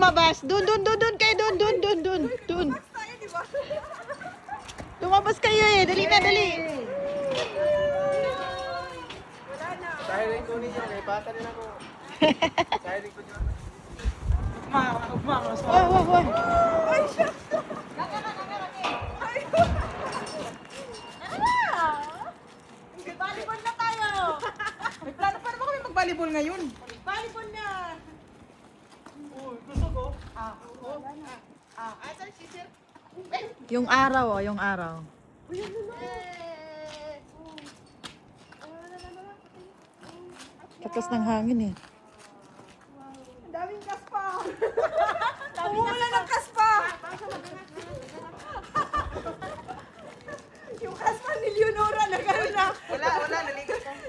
lumabas. Dun kayo. Dun. Lumabas kayo eh. Dali na, dali. Dahil rin ko niya, may bata rin ako. Dahil rin ko niya. Wag. Volleyball na tayo! May plano pa naman kami mag-volleyball ngayon. Volleyball na! Yung araw, yung araw. Lakas ng hangin eh. Ang daming gas pa. Umula ng gas pa. Yung gas pa ni Leonora na gano'n na. Wala, naligas pa.